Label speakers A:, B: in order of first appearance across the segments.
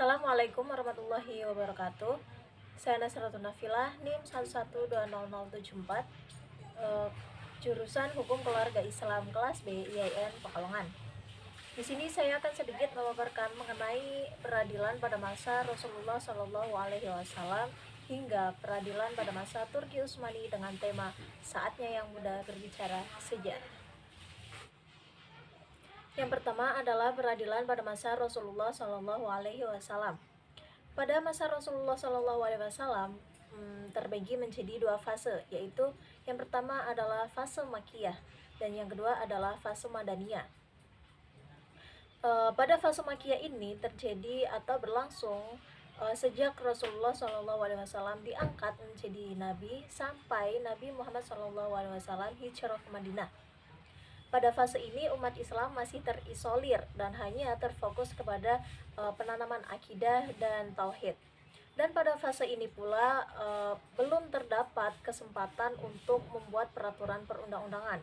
A: Assalamualaikum warahmatullahi wabarakatuh. Saya Nasratun Nafilah, NIM 1120074, eh, jurusan Hukum Keluarga Islam kelas B IAIN Pekalongan. Di sini saya akan sedikit memaparkan mengenai peradilan pada masa Rasulullah Shallallahu Alaihi Wasallam hingga peradilan pada masa Turki Utsmani dengan tema saatnya yang mudah berbicara sejarah. Yang pertama adalah peradilan pada masa Rasulullah Shallallahu Alaihi Wasallam. Pada masa Rasulullah Shallallahu Alaihi Wasallam terbagi menjadi dua fase, yaitu yang pertama adalah fase Makkiyah dan yang kedua adalah fase Madaniyah. Pada fase Makkiyah ini terjadi atau berlangsung sejak Rasulullah Shallallahu Alaihi Wasallam diangkat menjadi nabi sampai Nabi Muhammad Shallallahu Alaihi Wasallam hijrah ke Madinah. Pada fase ini umat Islam masih terisolir dan hanya terfokus kepada penanaman akidah dan tauhid. Dan pada fase ini pula belum terdapat kesempatan untuk membuat peraturan perundang-undangan.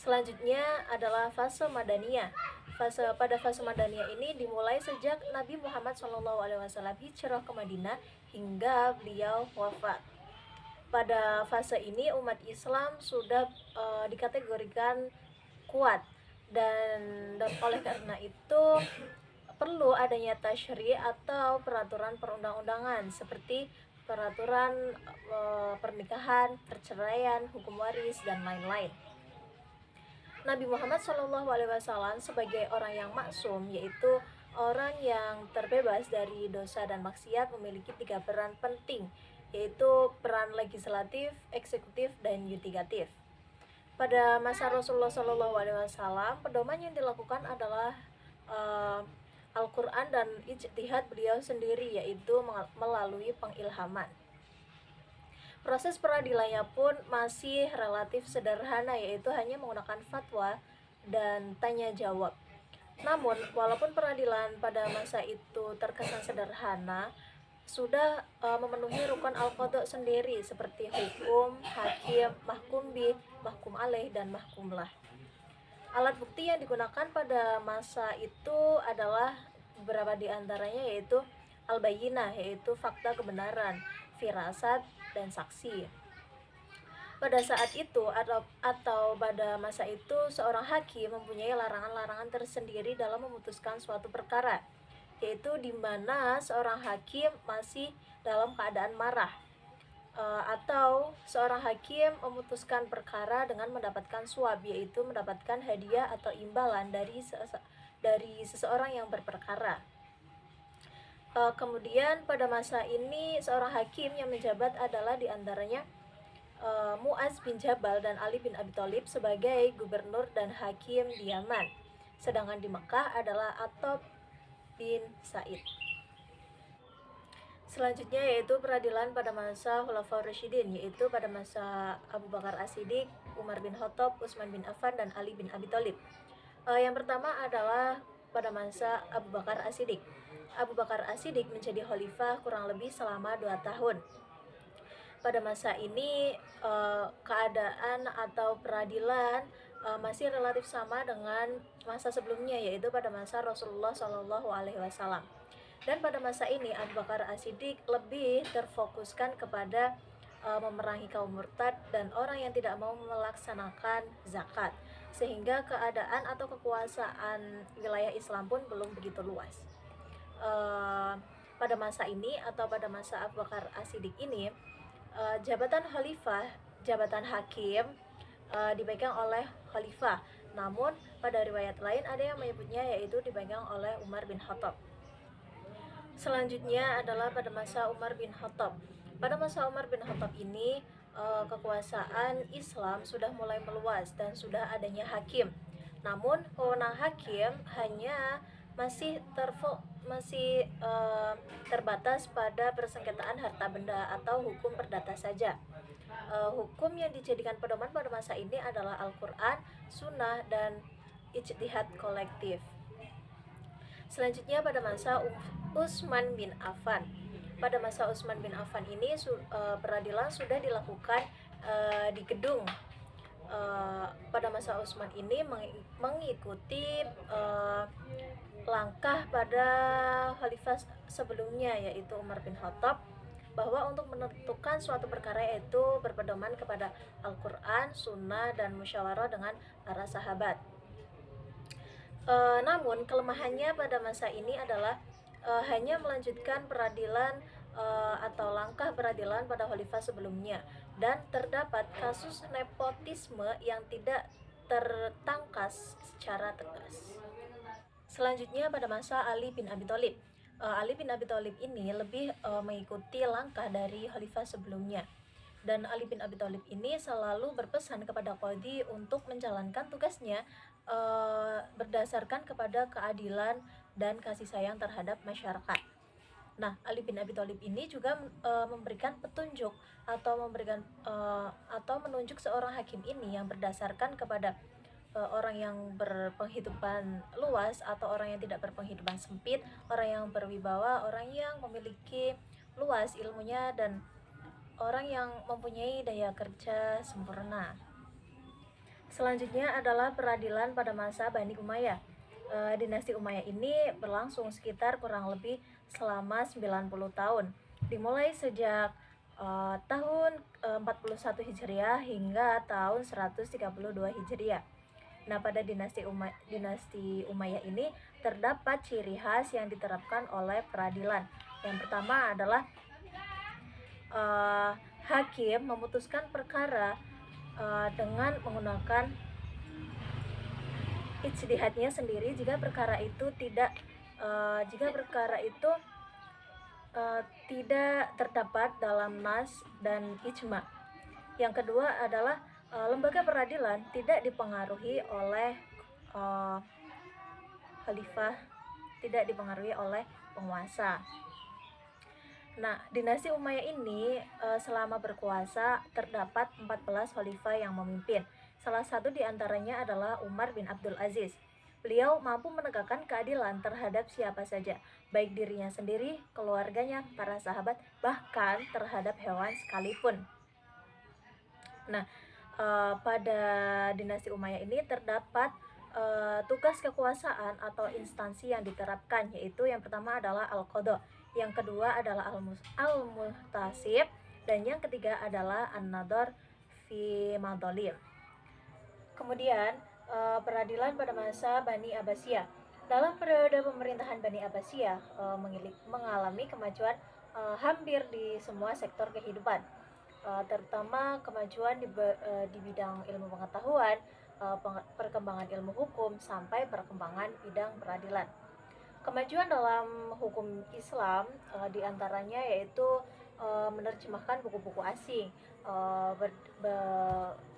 A: Selanjutnya adalah fase Madaniyah. Pada fase Madaniyah ini dimulai sejak Nabi Muhammad SAW hijrah ke Madinah hingga beliau wafat. Pada fase ini umat Islam sudah dikategorikan kuat dan oleh karena itu perlu adanya tasyri' atau peraturan perundang-undangan seperti peraturan pernikahan, perceraian, hukum waris dan lain-lain. Nabi Muhammad SAW sebagai orang yang maksum, yaitu orang yang terbebas dari dosa dan maksiat, memiliki 3 peran penting, yaitu peran legislatif, eksekutif, dan yudikatif. Pada masa Rasulullah SAW, pedoman yang dilakukan adalah Al-Quran dan ijtihad beliau sendiri, yaitu melalui pengilhaman. Proses peradilannya pun masih relatif sederhana, yaitu hanya menggunakan fatwa dan tanya jawab. Namun, walaupun peradilan pada masa itu terkesan sederhana, sudah memenuhi rukun al-qadha sendiri seperti hukum, hakim, mahkum bih, mahkum alaih, dan mahkumlah. Alat bukti yang digunakan pada masa itu adalah beberapa diantaranya, yaitu al-bayyinah, yaitu fakta kebenaran, firasat, dan saksi. Pada saat itu atau pada masa itu seorang hakim mempunyai larangan-larangan tersendiri dalam memutuskan suatu perkara, yaitu di mana seorang hakim masih dalam keadaan marah, atau seorang hakim memutuskan perkara dengan mendapatkan suap, yaitu mendapatkan hadiah atau imbalan dari seseorang yang berperkara. Kemudian pada masa ini seorang hakim yang menjabat adalah diantaranya Mu'adz bin Jabal dan Ali bin Abi Thalib sebagai gubernur dan hakim di Yaman. Sedangkan di Mekah adalah Attab bin Sa'id. Selanjutnya yaitu peradilan pada masa Khulafaur Rasyidin, yaitu pada masa Abu Bakar As-Siddiq, Umar bin Khattab, Utsman bin Affan, dan Ali bin Abi Thalib. Yang pertama adalah pada masa Abu Bakar As-Siddiq. Abu Bakar As-Siddiq menjadi khalifah kurang lebih selama 2 tahun. Pada masa ini keadaan atau peradilan masih relatif sama dengan masa sebelumnya, yaitu pada masa Rasulullah Shallallahu Alaihi Wasallam. Dan pada masa ini Abu Bakar As-Siddiq lebih terfokuskan kepada memerangi kaum murtad dan orang yang tidak mau melaksanakan zakat, sehingga keadaan atau kekuasaan wilayah Islam pun belum begitu luas. Pada masa ini atau pada masa Abu Bakar As-Siddiq ini jabatan khalifah, jabatan hakim dipegang oleh khalifah. Namun pada riwayat lain ada yang menyebutnya yaitu dipegang oleh Umar bin Khattab. Selanjutnya adalah pada masa Umar bin Khattab. Pada masa Umar bin Khattab ini kekuasaan Islam sudah mulai meluas dan sudah adanya hakim. Namun wewenang hakim hanya masih terbatas pada persengketaan harta benda atau hukum perdata saja. Hukum yang dijadikan pedoman pada masa ini adalah Al-Quran, Sunnah, dan ijtihad kolektif. Selanjutnya pada masa Utsman bin Affan. Pada masa Utsman bin Affan ini peradilan sudah dilakukan di gedung. Pada masa Utsman ini mengikuti langkah pada khalifah sebelumnya yaitu Umar bin Khattab, bahwa untuk menentukan suatu perkara yaitu berpedoman kepada Al-Quran, Sunnah, dan musyawarah dengan para sahabat. Namun kelemahannya pada masa ini adalah hanya melanjutkan peradilan atau langkah peradilan pada khalifah sebelumnya, dan terdapat kasus nepotisme yang tidak tertangkas secara tegas. Selanjutnya pada masa Ali bin Abi Thalib. Ali bin Abi Thalib ini lebih mengikuti langkah dari khalifah sebelumnya. Dan Ali bin Abi Thalib ini selalu berpesan kepada qadhi untuk menjalankan tugasnya berdasarkan kepada keadilan dan kasih sayang terhadap masyarakat. Nah, Ali bin Abi Thalib ini juga memberikan petunjuk atau menunjuk seorang hakim ini yang berdasarkan kepada orang yang berpenghidupan luas atau orang yang tidak berpenghidupan sempit, orang yang berwibawa, orang yang memiliki luas ilmunya, dan orang yang mempunyai daya kerja sempurna. Selanjutnya adalah peradilan pada masa Bani Umayyah. Dinasti Umayyah ini berlangsung sekitar kurang lebih selama 90 tahun. Dimulai sejak tahun 41 Hijriah hingga tahun 132 Hijriah. Nah, pada dinasti Umayyah ini terdapat ciri khas yang diterapkan oleh peradilan. Yang pertama adalah hakim memutuskan perkara dengan menggunakan ijtihadnya sendiri jika perkara itu tidak terdapat dalam nas dan ijma. Yang kedua adalah lembaga peradilan tidak dipengaruhi oleh khalifah, tidak dipengaruhi oleh penguasa. Nah, dinasti Umayyah ini selama berkuasa terdapat 14 khalifah yang memimpin. Salah satu di antaranya adalah Umar bin Abdul Aziz. Beliau mampu menegakkan keadilan terhadap siapa saja, baik dirinya sendiri, keluarganya, para sahabat, bahkan terhadap hewan sekalipun. Nah, pada dinasti Umayyah ini terdapat tugas kekuasaan atau instansi yang diterapkan, yaitu yang pertama adalah Al-Qadha, yang kedua adalah Al-Muhtasib, dan yang ketiga adalah An-Nadhar fi Madhalim. Kemudian peradilan pada masa Bani Abbasiyah. Dalam periode pemerintahan Bani Abbasiyah mengalami kemajuan hampir di semua sektor kehidupan, terutama kemajuan di bidang ilmu pengetahuan, perkembangan ilmu hukum, sampai perkembangan bidang peradilan. Kemajuan dalam hukum Islam diantaranya yaitu menerjemahkan buku-buku asing,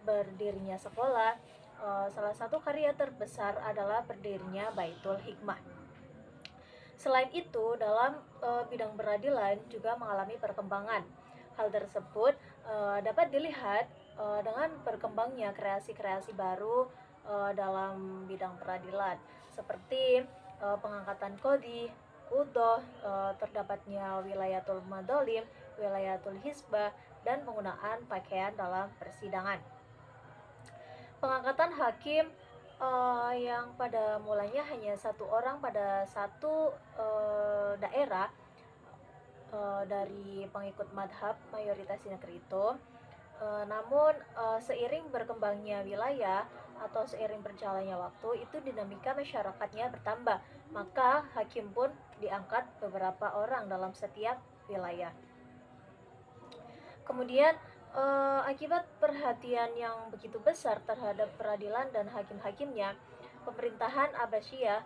A: berdirinya sekolah. Salah satu karya terbesar adalah berdirinya Baitul Hikmah. Selain itu, dalam bidang peradilan juga mengalami perkembangan. Hal tersebut dapat dilihat dengan berkembangnya kreasi-kreasi baru dalam bidang peradilan, seperti pengangkatan qadhi, qudhoh, terdapatnya wilayatul madhalim, wilayatul hisbah, dan penggunaan pakaian dalam persidangan. Pengangkatan hakim yang pada mulanya hanya satu orang pada satu daerah dari pengikut madhab mayoritas di negeri itu. Namun seiring berkembangnya wilayah atau seiring berjalannya waktu, itu dinamika masyarakatnya bertambah, maka hakim pun diangkat beberapa orang dalam setiap wilayah. Kemudian akibat perhatian yang begitu besar terhadap peradilan dan hakim-hakimnya, pemerintahan Abbasiyah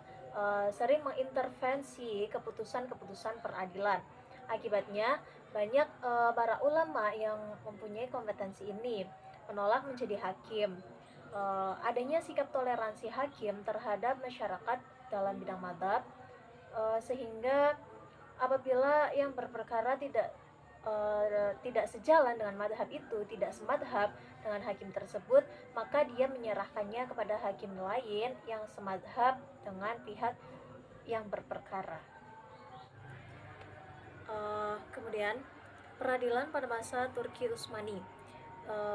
A: sering mengintervensi keputusan-keputusan peradilan. Akibatnya banyak para ulama yang mempunyai kompetensi ini menolak menjadi hakim. Adanya sikap toleransi hakim terhadap masyarakat dalam bidang madhab, sehingga apabila yang berperkara tidak sejalan dengan madhab itu, tidak semadhab dengan hakim tersebut, maka dia menyerahkannya kepada hakim lain yang semadhab dengan pihak yang berperkara. Kemudian peradilan pada masa Turki Utsmani.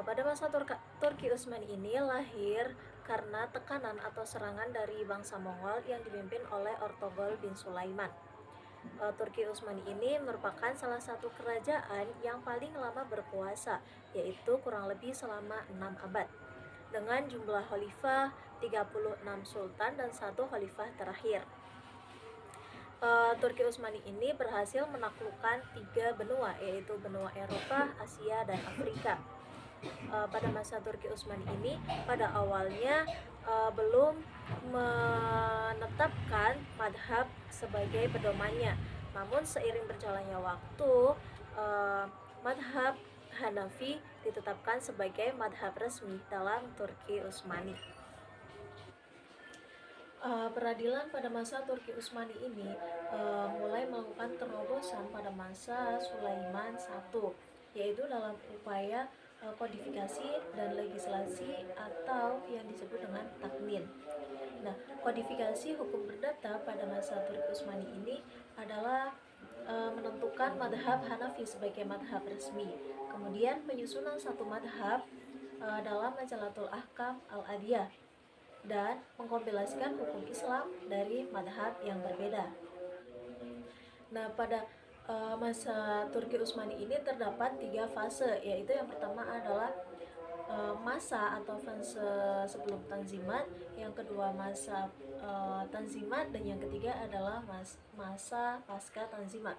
A: Pada masa Turki Utsmani ini lahir karena tekanan atau serangan dari bangsa Mongol yang dipimpin oleh Ortogol bin Sulaiman. Turki Utsmani ini merupakan salah satu kerajaan yang paling lama berkuasa, yaitu kurang lebih selama 6 abad. Dengan jumlah khalifah, 36 sultan dan satu khalifah terakhir. Turki Utsmani ini berhasil menaklukkan 3 benua, yaitu benua Eropa, Asia, dan Afrika. Pada masa Turki Utsmani ini, pada awalnya belum menetapkan madhab sebagai pedomannya. Namun seiring berjalannya waktu, madhab Hanafi ditetapkan sebagai madhab resmi dalam Turki Utsmani. Peradilan pada masa Turki Utsmani ini mulai melakukan terobosan pada masa Sulaiman I, yaitu dalam upaya kodifikasi dan legislasi atau yang disebut dengan taknin. Nah, kodifikasi hukum perdata pada masa Turki Utsmani ini adalah menentukan madhab Hanafi sebagai madhab resmi. Kemudian penyusunan satu madhab dalam Majalatul Ahkam Al-Adiyah dan mengkompilasikan hukum Islam dari madhab yang berbeda. Nah, pada masa Turki Utsmani ini terdapat 3 fase, yaitu yang pertama adalah masa atau fase sebelum Tanzimat, yang kedua masa Tanzimat, dan yang ketiga adalah masa pasca Tanzimat.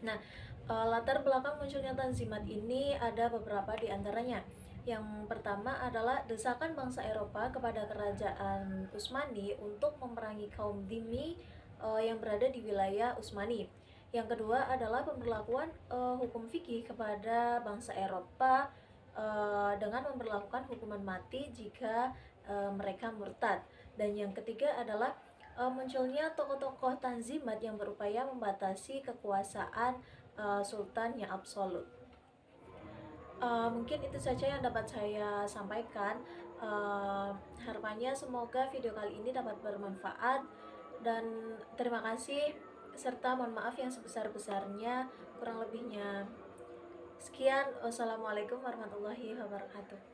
A: Nah, latar belakang munculnya Tanzimat ini ada beberapa di antaranya. Yang pertama adalah desakan bangsa Eropa kepada kerajaan Utsmani untuk memerangi kaum dhimmi yang berada di wilayah Utsmani. Yang kedua adalah pemberlakuan hukum fikih kepada bangsa Eropa dengan memberlakukan hukuman mati jika mereka murtad. Dan yang ketiga adalah munculnya tokoh-tokoh Tanzimat yang berupaya membatasi kekuasaan sultan yang absolut. Mungkin itu saja yang dapat saya sampaikan. Harapannya semoga video kali ini dapat bermanfaat, dan terima kasih serta mohon maaf yang sebesar-besarnya kurang lebihnya. Sekian, wassalamualaikum warahmatullahi wabarakatuh.